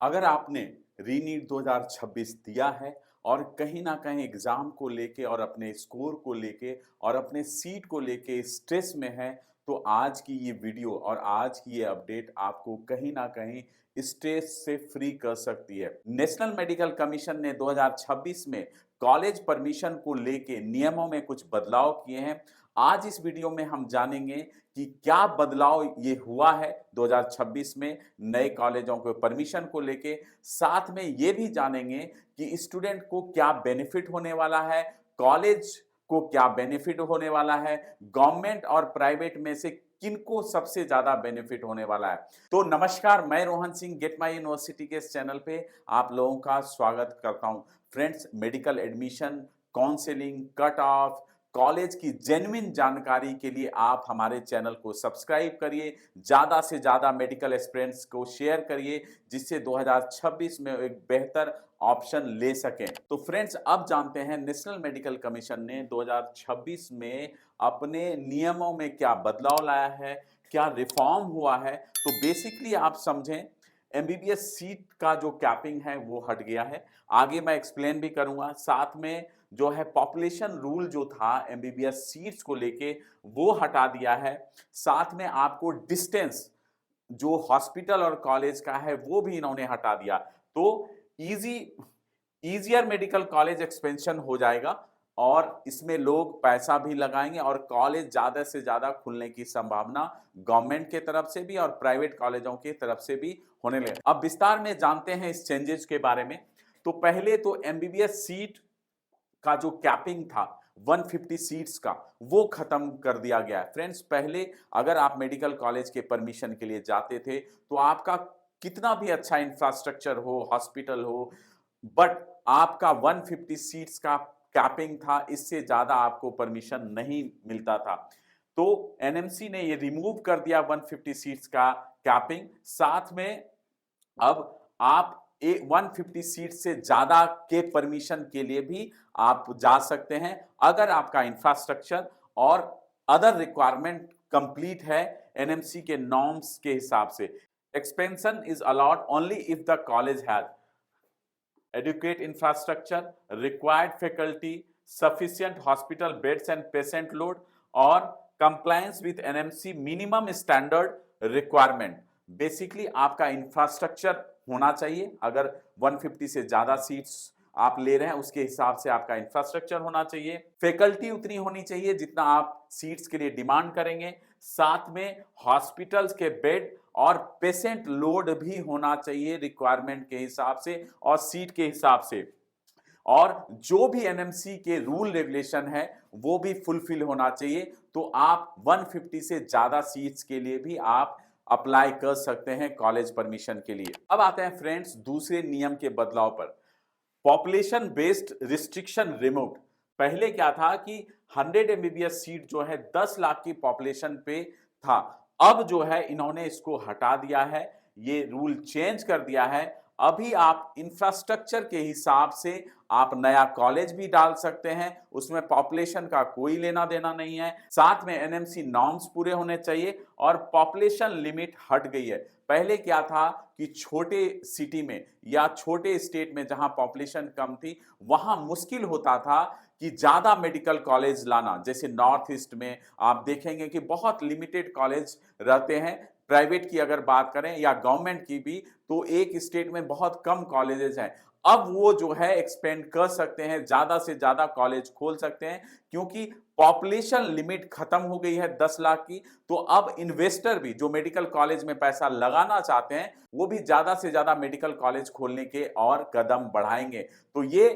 अगर आपने रीनीट 2026 दिया है और कहीं ना कहीं एग्जाम को लेके और अपने स्कोर को लेके और अपने सीट को लेके स्ट्रेस में है, तो आज की ये वीडियो और आज की ये अपडेट आपको कहीं ना कहीं स्ट्रेस से फ्री कर सकती है। नेशनल मेडिकल कमीशन ने 2026 में कॉलेज परमिशन को लेके नियमों में कुछ बदलाव किए हैं। आज इस वीडियो में हम जानेंगे कि क्या बदलाव ये हुआ है 2026 में नए कॉलेजों को परमिशन को लेके। साथ में ये भी जानेंगे कि स्टूडेंट को क्या बेनिफिट होने वाला है, कॉलेज को क्या बेनिफिट होने वाला है, गवर्नमेंट और प्राइवेट में से किनको सबसे ज्यादा बेनिफिट होने वाला है। तो नमस्कार, मैं Rohan Singh get my university के इस चैनल पे आप लोगों का स्वागत करता हूं। Friends, medical admission, counselling, cut off, college की जेन्युइन जानकारी के लिए आप हमारे चैनल को सब्सक्राइब करिए, ज़्यादा से ज़्यादा मेडिकल एस्पिरेंट्स को शेयर करिए, जिससे 2026 में एक बेहतर ऑप्शन ले सकें। तो फ्रेंड्स, अब जानते हैं नेशनल मेडिकल कमीशन ने 2026 में अपने नियमों में क्या बदलाव लाया है, क्या रिफॉर्म हुआ है। तो बेसिकली आप समझें, एमबीबीएस सीट का जो कैपिंग है वो हट गया है। आगे मैं एक्सप्लेन भी करूंगा। साथ में जो है पॉपुलेशन रूल जो था एमबीबीएस सीट्स को लेके, वो हटा दिया है। साथ में आपको डिस्टेंस जो हॉस्पिटल और कॉलेज का है वो भी इन्होंने हटा दिया। तो easy easier medical college expansion हो जाएगा और इसमें लोग पैसा भी लगाएंगे और कॉलेज ज्यादा से ज्यादा खुलने की संभावना गवर्नमेंट के तरफ से भी और प्राइवेट कॉलेजों की तरफ से भी होने लगे। अब विस्तार में जानते हैं इस चेंजेस के बारे में। तो पहले तो एमबीबीएस सीट का जो कैपिंग था 150 सीट्स का, वो खत्म कर दिया गया है। फ्रेंड्स, पहले अगर आप मेडिकल कॉलेज के परमिशन के लिए जाते थे तो आपका कितना भी अच्छा इंफ्रास्ट्रक्चर हो, हॉस्पिटल हो, बट आपका 150 सीट्स का कैपिंग था, इससे ज्यादा आपको परमिशन नहीं मिलता था। तो एनएमसी ने ये रिमूव कर दिया 150 सीट्स का कैपिंग। साथ में अब आप 150 सीट से ज्यादा के परमिशन के लिए भी आप जा सकते हैं, अगर आपका इंफ्रास्ट्रक्चर और अदर रिक्वायरमेंट कंप्लीट है एनएमसी के नॉर्म्स के हिसाब से। Expansion is allowed only if the college has adequate infrastructure, required faculty, sufficient hospital beds and patient load, और compliance with NMC minimum standard requirement। Basically आपका infrastructure होना चाहिए, अगर 150 से ज्यादा सीट्स आप ले रहे हैं उसके हिसाब से आपका इंफ्रास्ट्रक्चर होना चाहिए। फैकल्टी उतनी होनी चाहिए जितना आप सीट्स के लिए डिमांड करेंगे। साथ में हॉस्पिटल्स के बेड और पेशेंट लोड भी होना चाहिए रिक्वायरमेंट के हिसाब से और सीट के हिसाब से। और जो भी एनएमसी के रूल रेगुलेशन है वो भी फुलफिल होना चाहिए। तो आप 150 से ज्यादा सीट्स के लिए भी आप अप्लाई कर सकते हैं कॉलेज परमिशन के लिए। अब आते हैं फ्रेंड्स दूसरे नियम के बदलाव पर। Population based restriction removed. पहले क्या था कि 100 एमबीबीएस सीट जो है 10 लाख की पॉपुलेशन पे था। अब जो है इन्होंने इसको हटा दिया है, ये रूल चेंज कर दिया है। अभी आप इंफ्रास्ट्रक्चर के हिसाब से आप नया कॉलेज भी डाल सकते हैं, उसमें पॉपुलेशन का कोई लेना देना नहीं है। साथ में एनएमसी नॉर्म्स पूरे होने चाहिए और पॉपुलेशन लिमिट हट गई है। पहले क्या था कि छोटे सिटी में या छोटे स्टेट में जहां पॉपुलेशन कम थी वहां मुश्किल होता था कि ज्यादा मेडिकल कॉलेज लाना। जैसे नॉर्थ ईस्ट में आप देखेंगे कि बहुत लिमिटेड कॉलेज रहते हैं, प्राइवेट की अगर बात करें या गवर्नमेंट की भी, तो एक स्टेट में बहुत कम कॉलेजेस हैं। अब वो जो है एक्सपेंड कर सकते हैं, ज्यादा से ज्यादा कॉलेज खोल सकते हैं, क्योंकि पॉपुलेशन लिमिट खत्म हो गई है 10 लाख की। तो अब इन्वेस्टर भी जो मेडिकल कॉलेज में पैसा लगाना चाहते हैं वो भी ज्यादा से ज्यादा मेडिकल कॉलेज खोलने के और कदम बढ़ाएंगे। तो ये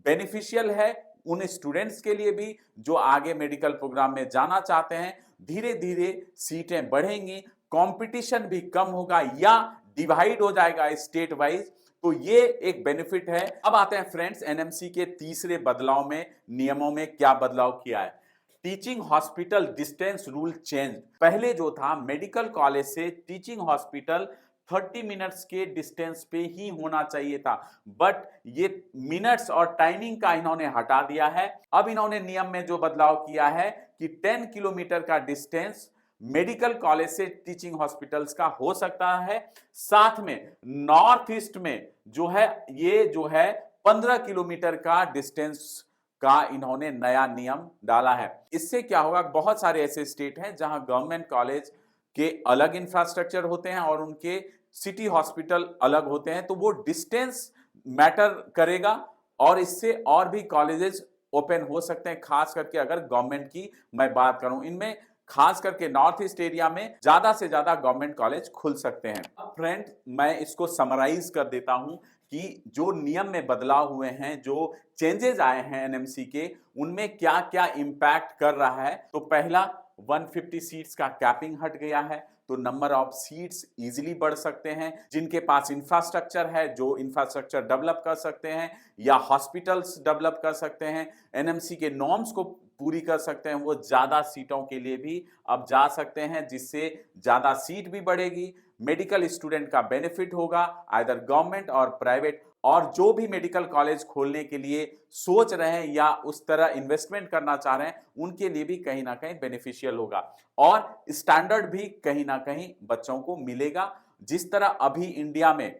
बेनिफिशियल है उन स्टूडेंट्स के लिए भी जो आगे मेडिकल प्रोग्राम में जाना चाहते हैं। धीरे धीरे सीटें बढ़ेंगी, कंपटीशन भी कम होगा या डिवाइड हो जाएगा स्टेट वाइज। तो ये एक बेनिफिट है। अब आते हैं फ्रेंड्स एनएमसी के तीसरे बदलाव में, नियमों में क्या बदलाव किया है। Teaching hospital distance rule change. पहले जो था मेडिकल कॉलेज से टीचिंग हॉस्पिटल 30 मिनट्स के डिस्टेंस पे ही होना चाहिए था, बट ये मिनट्स और टाइमिंग का इन्होंने हटा दिया है। अब इन्होंने नियम में जो बदलाव किया है कि 10 किलोमीटर का डिस्टेंस मेडिकल कॉलेज से टीचिंग हॉस्पिटल्स का हो सकता है। साथ में नॉर्थ ईस्ट में जो है ये जो है 15 किलोमीटर का डिस्टेंस का इन्होंने नया नियम डाला है। इससे क्या होगा, बहुत सारे ऐसे स्टेट हैं जहां गवर्नमेंट कॉलेज के अलग इंफ्रास्ट्रक्चर होते हैं और उनके सिटी हॉस्पिटल अलग होते हैं, तो वो डिस्टेंस मैटर करेगा और इससे और भी कॉलेजेस ओपन हो सकते हैं। खास करके अगर गवर्नमेंट की मैं बात करूं, इनमें खास करके नॉर्थ ईस्ट एरिया में ज्यादा से ज्यादा गवर्नमेंट कॉलेज खुल सकते हैं। अब फ्रेंड, मैं इसको समराइज कर देता हूं कि जो नियम में बदलाव हुए हैं, जो चेंजेस आए हैं एनएमसी के, उनमें क्या क्या इंपैक्ट कर रहा है। तो पहला, 150 सीट्स का कैपिंग हट गया है, तो नंबर ऑफ सीट्स इजीली बढ़ सकते हैं। जिनके पास इंफ्रास्ट्रक्चर है, जो इंफ्रास्ट्रक्चर डेवलप कर सकते हैं या हॉस्पिटल्स डेवलप कर सकते हैं, एनएमसी के नॉर्म्स को पूरी कर सकते हैं, वो ज्यादा सीटों के लिए भी अब जा सकते हैं, जिससे ज्यादा सीट भी बढ़ेगी। मेडिकल स्टूडेंट का बेनिफिट होगा, आइदर गवर्नमेंट और प्राइवेट। और जो भी मेडिकल कॉलेज खोलने के लिए सोच रहे हैं या उस तरह इन्वेस्टमेंट करना चाह रहे हैं, उनके लिए भी कहीं ना कहीं बेनिफिशियल होगा और स्टैंडर्ड भी कहीं ना कहीं बच्चों को मिलेगा। जिस तरह अभी इंडिया में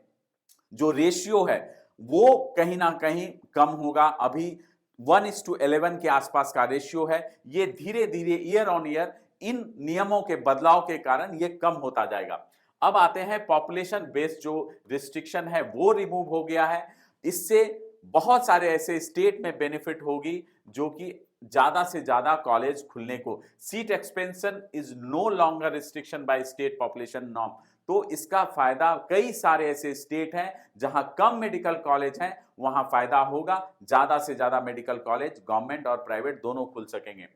जो रेशियो है वो कहीं ना कहीं कम होगा, अभी 1:11 के आसपास का रेशियो है, ये धीरे धीरे ईयर ऑन ईयर इन नियमों के बदलाव के कारण ये कम होता जाएगा। अब आते हैं पॉपुलेशन बेस्ड जो रिस्ट्रिक्शन है वो रिमूव हो गया है। इससे बहुत सारे ऐसे स्टेट में बेनिफिट होगी जो कि ज्यादा से ज्यादा कॉलेज खुलने को, seat expansion is no longer restriction by state population norm. तो इसका फायदा कई सारे ऐसे स्टेट हैं जहां कम मेडिकल कॉलेज हैं, वहां फायदा होगा। ज्यादा से ज्यादा मेडिकल कॉलेज गवर्नमेंट और प्राइवेट दोनों खुल सकेंगे।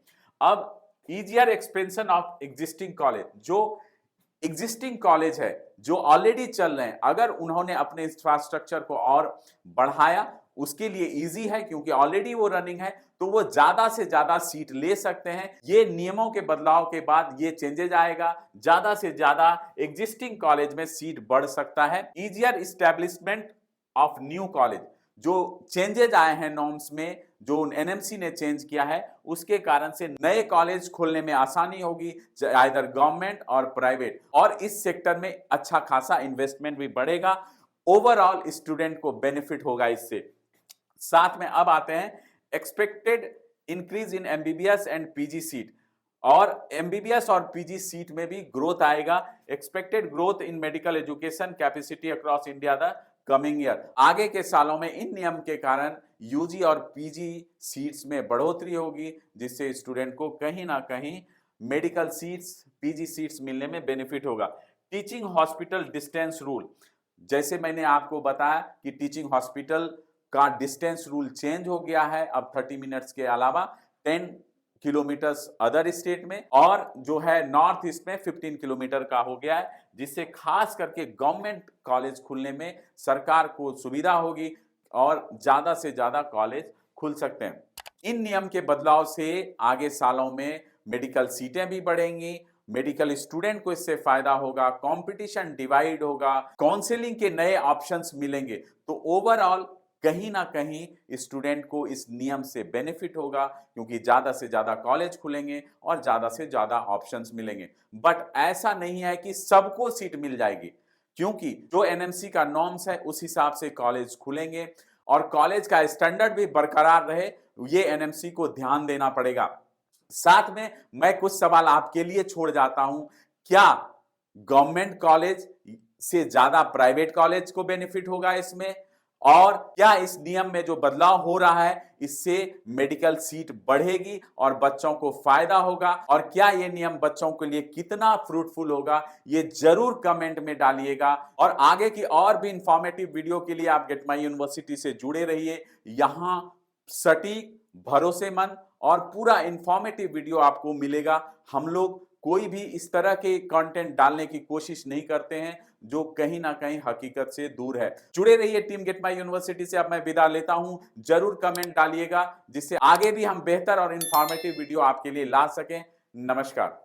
अब easier expansion of existing college, जो एग्जिस्टिंग कॉलेज है जो ऑलरेडी चल रहे हैं, अगर उन्होंने अपने इंफ्रास्ट्रक्चर को और बढ़ाया, उसके लिए इजी है क्योंकि ऑलरेडी वो रनिंग है, तो वो ज्यादा से ज्यादा सीट ले सकते हैं। ये नियमों के बदलाव के बाद ये चेंजेस आएगा, ज्यादा से ज्यादा एग्जिस्टिंग कॉलेज में सीट बढ़ सकता है। Easier establishment of new college, जो चेंजेस आए हैं नॉर्म्स में, जो एनएमसी ने चेंज किया है, उसके कारण से नए कॉलेज खोलने में आसानी होगी, आइदर गवर्नमेंट और प्राइवेट, और इस सेक्टर में अच्छा खासा इन्वेस्टमेंट भी बढ़ेगा। ओवरऑल स्टूडेंट को बेनिफिट होगा इससे। साथ में अब आते हैं expected increase in MBBS and PG seat, और एमबीबीएस और पीजी सीट में भी ग्रोथ आएगा। Expected growth in medical education capacity across India the coming year, आगे के सालों में इन नियम के कारण यूजी और पीजी सीट्स में बढ़ोतरी होगी, जिससे स्टूडेंट को कहीं ना कहीं मेडिकल सीट्स, पीजी सीट्स मिलने में बेनिफिट होगा। टीचिंग हॉस्पिटल डिस्टेंस रूल, जैसे मैंने आपको बताया कि टीचिंग हॉस्पिटल का डिस्टेंस रूल चेंज हो गया है, अब 30 मिनट्स के अलावा 10 किलोमीटर्स अदर स्टेट में, और जो है नॉर्थ ईस्ट में 15 किलोमीटर का हो गया है, जिससे खास करके गवर्नमेंट कॉलेज खुलने में सरकार को सुविधा होगी और ज्यादा से ज्यादा कॉलेज खुल सकते हैं। इन नियम के बदलाव से आगे सालों में मेडिकल सीटें भी बढ़ेंगी, मेडिकल स्टूडेंट को इससे फायदा होगा, कंपटीशन डिवाइड होगा, काउंसलिंग के नए ऑप्शंस मिलेंगे। तो ओवरऑल कहीं ना कहीं स्टूडेंट को इस नियम से बेनिफिट होगा, क्योंकि ज्यादा से ज्यादा कॉलेज खुलेंगे और ज्यादा से ज्यादा ऑप्शंस मिलेंगे। बट ऐसा नहीं है कि सबको सीट मिल जाएगी, क्योंकि जो एनएमसी का नॉर्म्स है उस हिसाब से कॉलेज खुलेंगे और कॉलेज का स्टैंडर्ड भी बरकरार रहे, ये एनएमसी को ध्यान देना पड़ेगा। साथ में मैं कुछ सवाल आपके लिए छोड़ जाता हूं, क्या गवर्नमेंट कॉलेज से ज्यादा प्राइवेट कॉलेज को बेनिफिट होगा इसमें, और क्या इस नियम में जो बदलाव हो रहा है इससे मेडिकल सीट बढ़ेगी और बच्चों को फायदा होगा, और क्या ये नियम बच्चों के लिए कितना फ्रूटफुल होगा, ये जरूर कमेंट में डालिएगा। और आगे की और भी इंफॉर्मेटिव वीडियो के लिए आप गेट माई यूनिवर्सिटी से जुड़े रहिए। यहां सटीक, भरोसेमंद और पूरा इंफॉर्मेटिव वीडियो आपको मिलेगा। हम लोग कोई भी इस तरह के कंटेंट डालने की कोशिश नहीं करते हैं जो कहीं ना कहीं हकीकत से दूर है। जुड़े रहिए टीम गेट माई यूनिवर्सिटी से। अब मैं विदा लेता हूं, जरूर कमेंट डालिएगा जिससे आगे भी हम बेहतर और इंफॉर्मेटिव वीडियो आपके लिए ला सकें। नमस्कार।